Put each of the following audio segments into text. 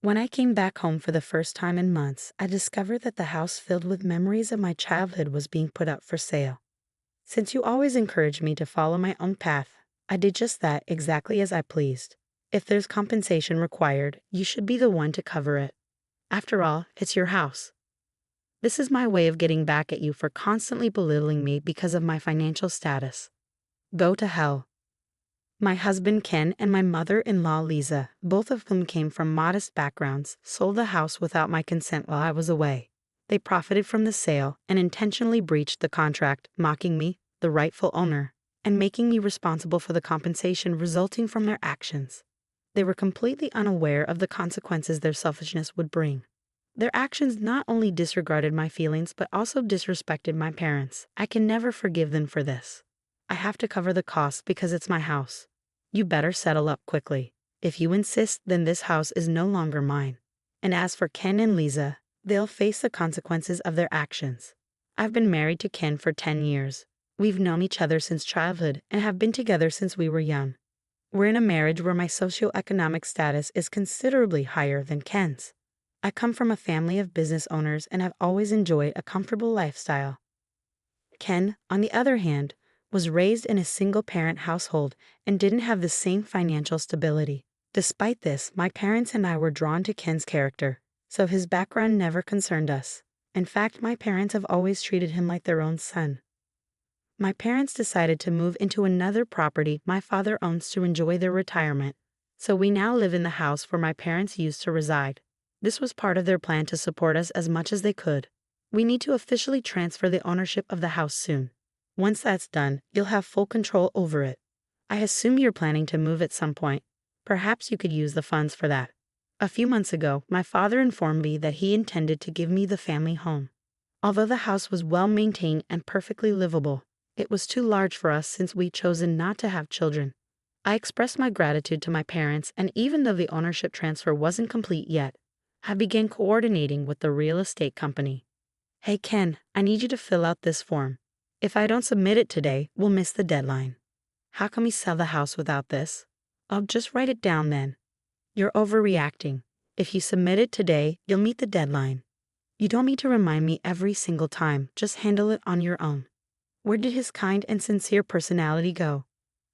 When I came back home for the first time in months, I discovered that the house filled with memories of my childhood was being put up for sale. Since you always encouraged me to follow my own path, I did just that exactly as I pleased. If there's compensation required, you should be the one to cover it. After all, it's your house. This is my way of getting back at you for constantly belittling me because of my financial status. Go to hell. My husband Ken and my mother-in-law Lisa, both of whom came from modest backgrounds, sold the house without my consent while I was away. They profited from the sale and intentionally breached the contract, mocking me, the rightful owner, and making me responsible for the compensation resulting from their actions. They were completely unaware of the consequences their selfishness would bring. Their actions not only disregarded my feelings but also disrespected my parents. I can never forgive them for this. I have to cover the costs because it's my house. You better settle up quickly. If you insist, then this house is no longer mine. And as for Ken and Lisa, they'll face the consequences of their actions. I've been married to Ken for 10 years. We've known each other since childhood and have been together since we were young. We're in a marriage where my socioeconomic status is considerably higher than Ken's. I come from a family of business owners and have always enjoyed a comfortable lifestyle. Ken, on the other hand, was raised in a single-parent household and didn't have the same financial stability. Despite this, my parents and I were drawn to Ken's character, so his background never concerned us. In fact, my parents have always treated him like their own son. My parents decided to move into another property my father owns to enjoy their retirement, so we now live in the house where my parents used to reside. This was part of their plan to support us as much as they could. We need to officially transfer the ownership of the house soon. Once that's done, you'll have full control over it. I assume you're planning to move at some point. Perhaps you could use the funds for that. A few months ago, my father informed me that he intended to give me the family home. Although the house was well maintained and perfectly livable, it was too large for us since we'd chosen not to have children. I expressed my gratitude to my parents, and even though the ownership transfer wasn't complete yet, I began coordinating with the real estate company. Hey Ken, I need you to fill out this form. If I don't submit it today, we'll miss the deadline. How can we sell the house without this? I'll just write it down then. You're overreacting. If you submit it today, you'll meet the deadline. You don't need to remind me every single time, just handle it on your own. Where did his kind and sincere personality go?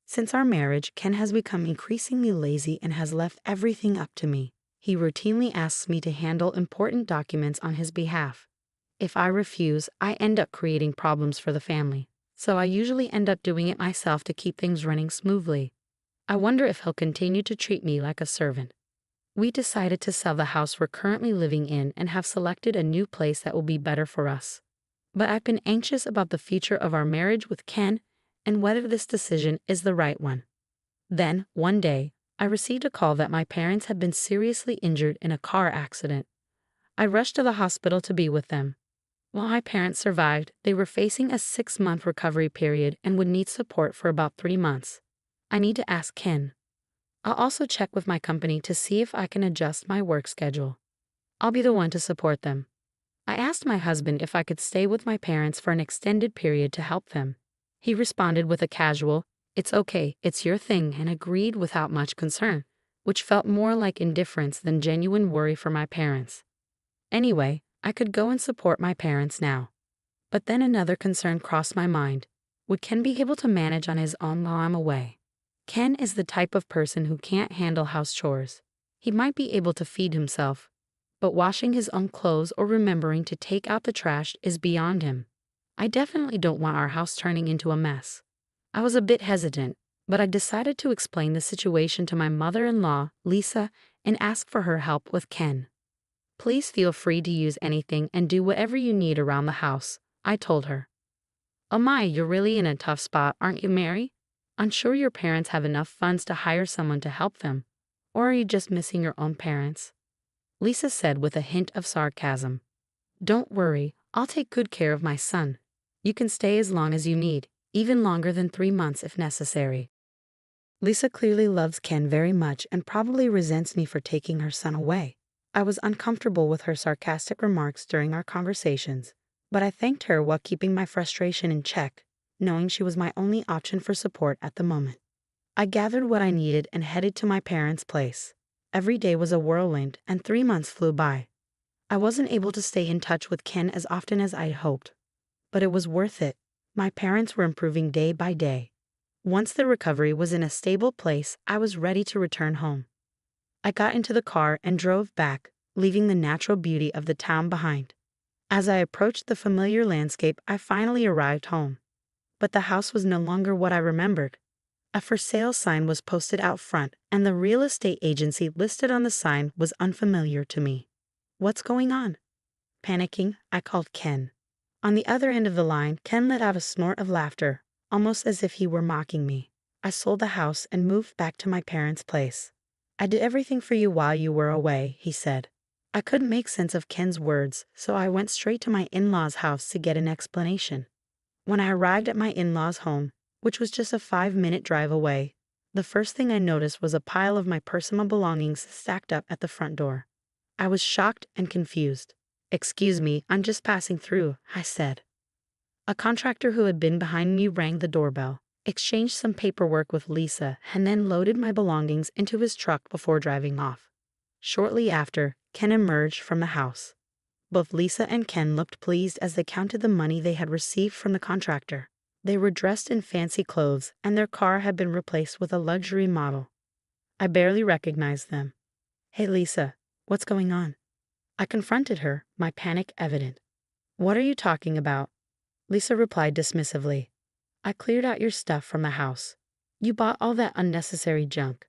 Since our marriage, Ken has become increasingly lazy and has left everything up to me. He routinely asks me to handle important documents on his behalf. If I refuse, I end up creating problems for the family, so I usually end up doing it myself to keep things running smoothly. I wonder if he'll continue to treat me like a servant. We decided to sell the house we're currently living in and have selected a new place that will be better for us. But I've been anxious about the future of our marriage with Ken and whether this decision is the right one. Then, one day, I received a call that my parents had been seriously injured in a car accident. I rushed to the hospital to be with them. While my parents survived, they were facing a 6-month recovery period and would need support for about 3 months. I need to ask Ken. I'll also check with my company to see if I can adjust my work schedule. I'll be the one to support them. I asked my husband if I could stay with my parents for an extended period to help them. He responded with a casual, "It's okay, it's your thing," and agreed without much concern, which felt more like indifference than genuine worry for my parents. Anyway, I could go and support my parents now. But then another concern crossed my mind. Would Ken be able to manage on his own while I'm away? Ken is the type of person who can't handle house chores. He might be able to feed himself, but washing his own clothes or remembering to take out the trash is beyond him. I definitely don't want our house turning into a mess. I was a bit hesitant, but I decided to explain the situation to my mother-in-law, Lisa, and ask for her help with Ken. Please feel free to use anything and do whatever you need around the house, I told her. Oh my, you're really in a tough spot, aren't you, Mary? I'm sure your parents have enough funds to hire someone to help them. Or are you just missing your own parents? Lisa said with a hint of sarcasm. Don't worry, I'll take good care of my son. You can stay as long as you need, even longer than 3 months if necessary. Lisa clearly loves Ken very much and probably resents me for taking her son away. I was uncomfortable with her sarcastic remarks during our conversations, but I thanked her while keeping my frustration in check, knowing she was my only option for support at the moment. I gathered what I needed and headed to my parents' place. Every day was a whirlwind, and 3 months flew by. I wasn't able to stay in touch with Ken as often as I'd hoped. But it was worth it. My parents were improving day by day. Once the recovery was in a stable place, I was ready to return home. I got into the car and drove back, leaving the natural beauty of the town behind. As I approached the familiar landscape, I finally arrived home. But the house was no longer what I remembered. A for sale sign was posted out front, and the real estate agency listed on the sign was unfamiliar to me. What's going on? Panicking, I called Ken. On the other end of the line, Ken let out a snort of laughter, almost as if he were mocking me. I sold the house and moved back to my parents' place. I did everything for you while you were away, he said. I couldn't make sense of Ken's words, so I went straight to my in-laws' house to get an explanation. When I arrived at my in-laws' home, which was just a 5-minute drive away, the first thing I noticed was a pile of my personal belongings stacked up at the front door. I was shocked and confused. "Excuse me, I'm just passing through," I said. A contractor who had been behind me rang the doorbell, exchanged some paperwork with Lisa, and then loaded my belongings into his truck before driving off. Shortly after, Ken emerged from the house. Both Lisa and Ken looked pleased as they counted the money they had received from the contractor. They were dressed in fancy clothes, and their car had been replaced with a luxury model. I barely recognized them. "Hey Lisa, what's going on?" I confronted her, my panic evident. "What are you talking about?" Lisa replied dismissively. "I cleared out your stuff from the house. You bought all that unnecessary junk.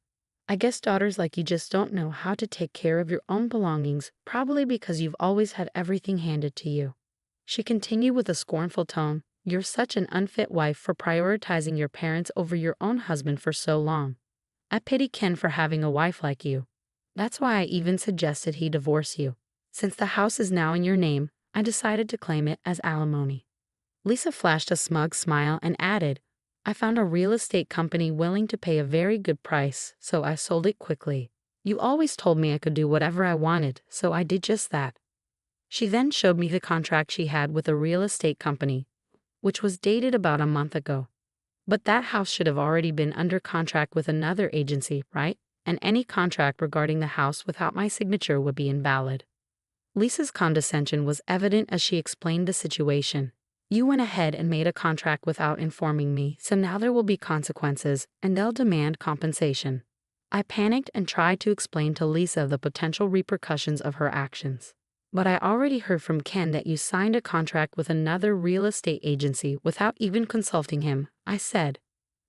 I guess daughters like you just don't know how to take care of your own belongings, probably because you've always had everything handed to you." She continued with a scornful tone, "You're such an unfit wife for prioritizing your parents over your own husband for so long. I pity Ken for having a wife like you. That's why I even suggested he divorce you. Since the house is now in your name, I decided to claim it as alimony." Lisa flashed a smug smile and added, "I found a real estate company willing to pay a very good price, so I sold it quickly. You always told me I could do whatever I wanted, so I did just that." She then showed me the contract she had with a real estate company, which was dated about a month ago. But that house should have already been under contract with another agency, right? And any contract regarding the house without my signature would be invalid. Lisa's condescension was evident as she explained the situation. "You went ahead and made a contract without informing me, so now there will be consequences, and they'll demand compensation." I panicked and tried to explain to Lisa the potential repercussions of her actions. "But I already heard from Ken that you signed a contract with another real estate agency without even consulting him," I said.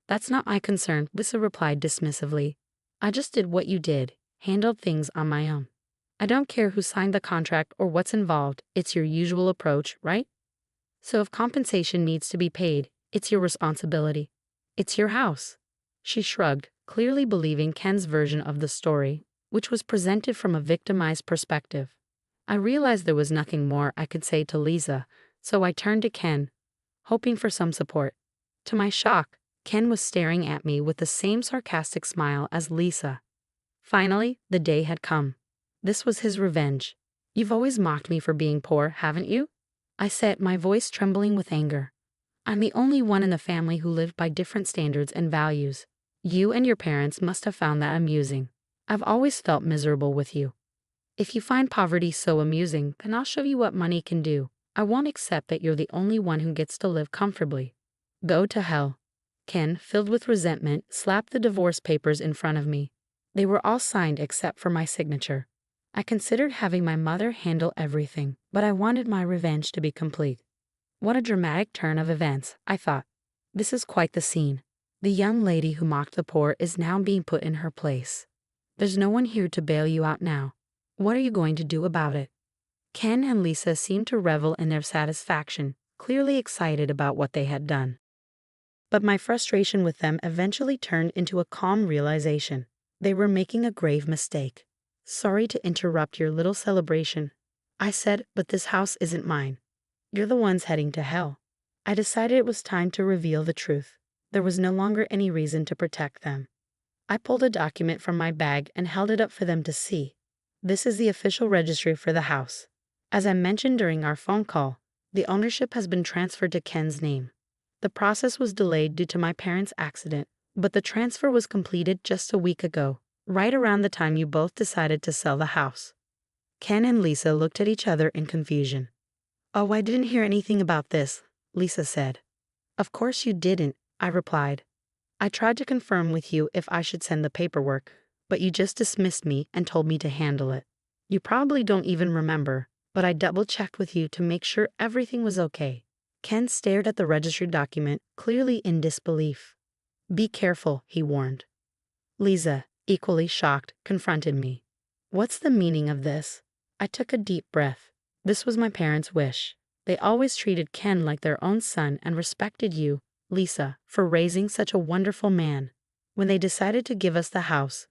"That's not my concern," Lisa replied dismissively. "I just did what you did, handled things on my own. I don't care who signed the contract or what's involved, it's your usual approach, right? So if compensation needs to be paid, it's your responsibility. It's your house." She shrugged, clearly believing Ken's version of the story, which was presented from a victimized perspective. I realized there was nothing more I could say to Lisa, so I turned to Ken, hoping for some support. To my shock, Ken was staring at me with the same sarcastic smile as Lisa. Finally, the day had come. This was his revenge. "You've always mocked me for being poor, haven't you?" I said, my voice trembling with anger. "I'm the only one in the family who lived by different standards and values. You and your parents must have found that amusing. I've always felt miserable with you. If you find poverty so amusing, then I'll show you what money can do. I won't accept that you're the only one who gets to live comfortably. Go to hell." Ken, filled with resentment, slapped the divorce papers in front of me. They were all signed except for my signature. I considered having my mother handle everything, but I wanted my revenge to be complete. What a dramatic turn of events, I thought. This is quite the scene. The young lady who mocked the poor is now being put in her place. There's no one here to bail you out now. What are you going to do about it? Ken and Lisa seemed to revel in their satisfaction, clearly excited about what they had done. But my frustration with them eventually turned into a calm realization. They were making a grave mistake. "Sorry to interrupt your little celebration," I said, "but this house isn't mine. You're the ones heading to hell." I decided it was time to reveal the truth. There was no longer any reason to protect them. I pulled a document from my bag and held it up for them to see. "This is the official registry for the house. As I mentioned during our phone call, the ownership has been transferred to Ken's name. The process was delayed due to my parents' accident, but the transfer was completed just a week ago. right around the time you both decided to sell the house. Ken and Lisa looked at each other in confusion. "Oh, I didn't hear anything about this," Lisa said. "Of course you didn't," I replied. "I tried to confirm with you if I should send the paperwork, but you just dismissed me and told me to handle it. You probably don't even remember, but I double-checked with you to make sure everything was okay." Ken stared at the registry document, clearly in disbelief. "Be careful," he warned. Lisa, equally shocked, confronted me. "What's the meaning of this?" I took a deep breath. This was my parents' wish. They always treated Ken like their own son and respected you, Lisa, for raising such a wonderful man. When they decided to give us the house,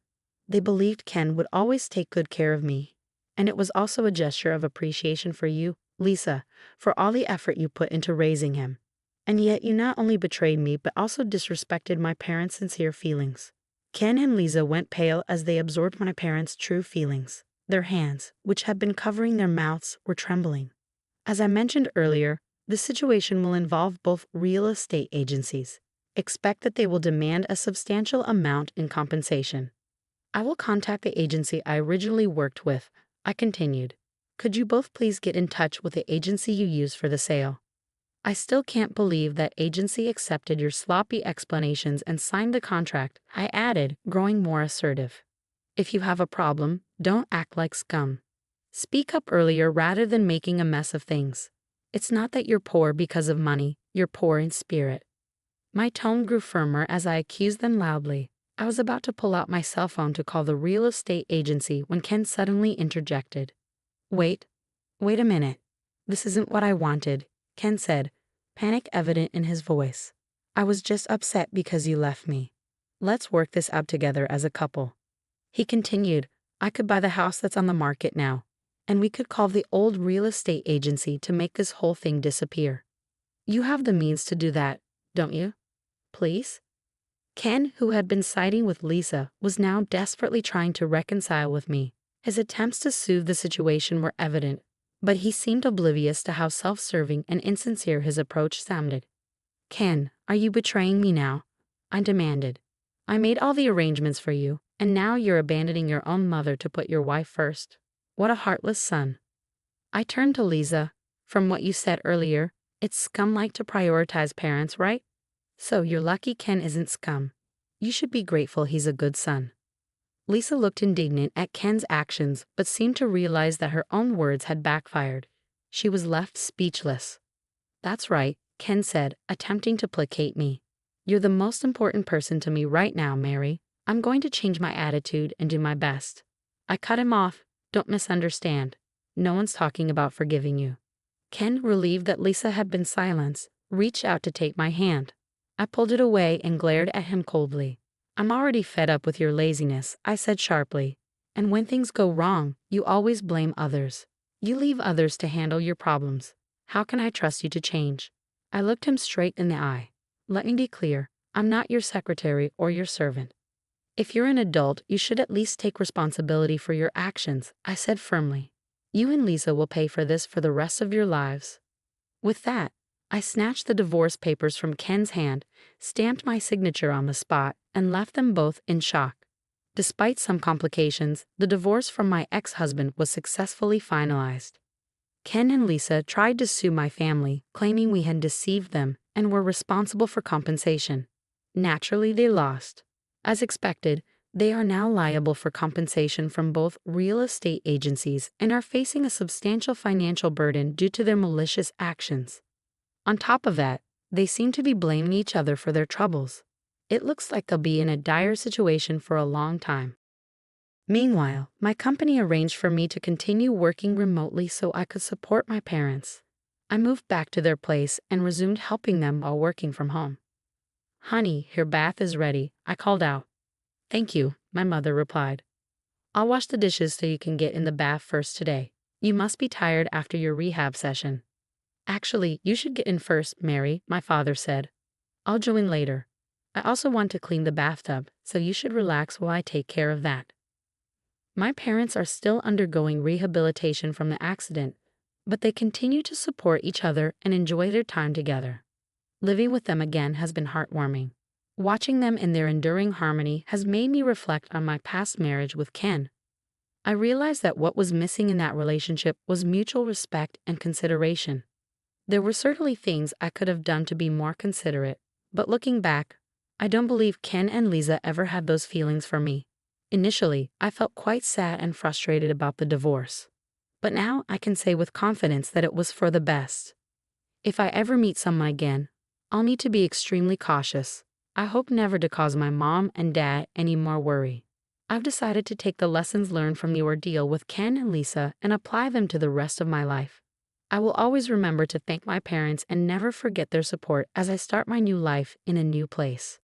they believed Ken would always take good care of me. And it was also a gesture of appreciation for you, Lisa, for all the effort you put into raising him. And yet you not only betrayed me but also disrespected my parents' sincere feelings. Ken and Lisa went pale as they absorbed my parents' true feelings. Their hands, which had been covering their mouths, were trembling. As I mentioned earlier, this situation will involve both real estate agencies. Expect that they will demand a substantial amount in compensation. I will contact the agency I originally worked with, I continued. Could you both please get in touch with the agency you used for the sale? I still can't believe that agency accepted your sloppy explanations and signed the contract, I added, growing more assertive. If you have a problem, don't act like scum. Speak up earlier rather than making a mess of things. It's not that you're poor because of money, you're poor in spirit. My tone grew firmer as I accused them loudly. I was about to pull out my cell phone to call the real estate agency when Ken suddenly interjected. Wait a minute. This isn't what I wanted," Ken said, panic evident in his voice. "I was just upset because you left me. Let's work this out together as a couple." He continued, "I could buy the house that's on the market now, and we could call the old real estate agency to make this whole thing disappear. You have the means to do that, don't you? Please?" Ken, who had been siding with Lisa, was now desperately trying to reconcile with me. His attempts to soothe the situation were evident, but he seemed oblivious to how self-serving and insincere his approach sounded. "Ken, are you betraying me now?" I demanded. "I made all the arrangements for you, and now you're abandoning your own mother to put your wife first. What a heartless son." I turned to Lisa. "From what you said earlier, it's scum-like to prioritize parents, right? So you're lucky Ken isn't scum. You should be grateful he's a good son." Lisa looked indignant at Ken's actions but seemed to realize that her own words had backfired. She was left speechless. "That's right," Ken said, attempting to placate me. "You're the most important person to me right now, Mary. I'm going to change my attitude and do my best." I cut him off. "Don't misunderstand. No one's talking about forgiving you." Ken, relieved that Lisa had been silenced, reached out to take my hand. I pulled it away and glared at him coldly. "I'm already fed up with your laziness," I said sharply. "And when things go wrong, you always blame others. You leave others to handle your problems. How can I trust you to change?" I looked him straight in the eye. "Let me be clear. I'm not your secretary or your servant. If you're an adult, you should at least take responsibility for your actions," I said firmly. "You and Lisa will pay for this for the rest of your lives." With that, I snatched the divorce papers from Ken's hand, stamped my signature on the spot, and left them both in shock. Despite some complications, the divorce from my ex-husband was successfully finalized. Ken and Lisa tried to sue my family, claiming we had deceived them and were responsible for compensation. Naturally, they lost. As expected, they are now liable for compensation from both real estate agencies and are facing a substantial financial burden due to their malicious actions. On top of that, they seem to be blaming each other for their troubles. It looks like they'll be in a dire situation for a long time. Meanwhile, my company arranged for me to continue working remotely so I could support my parents. I moved back to their place and resumed helping them while working from home. "Honey, your bath is ready," I called out. "Thank you," my mother replied. "I'll wash the dishes so you can get in the bath first today. You must be tired after your rehab session." "Actually, you should get in first, Mary," my father said. "I'll join later. I also want to clean the bathtub, so you should relax while I take care of that." My parents are still undergoing rehabilitation from the accident, but they continue to support each other and enjoy their time together. Living with them again has been heartwarming. Watching them in their enduring harmony has made me reflect on my past marriage with Ken. I realized that what was missing in that relationship was mutual respect and consideration. There were certainly things I could have done to be more considerate, but looking back, I don't believe Ken and Lisa ever had those feelings for me. Initially, I felt quite sad and frustrated about the divorce. But now I can say with confidence that it was for the best. If I ever meet someone again, I'll need to be extremely cautious. I hope never to cause my mom and dad any more worry. I've decided to take the lessons learned from the ordeal with Ken and Lisa and apply them to the rest of my life. I will always remember to thank my parents and never forget their support as I start my new life in a new place.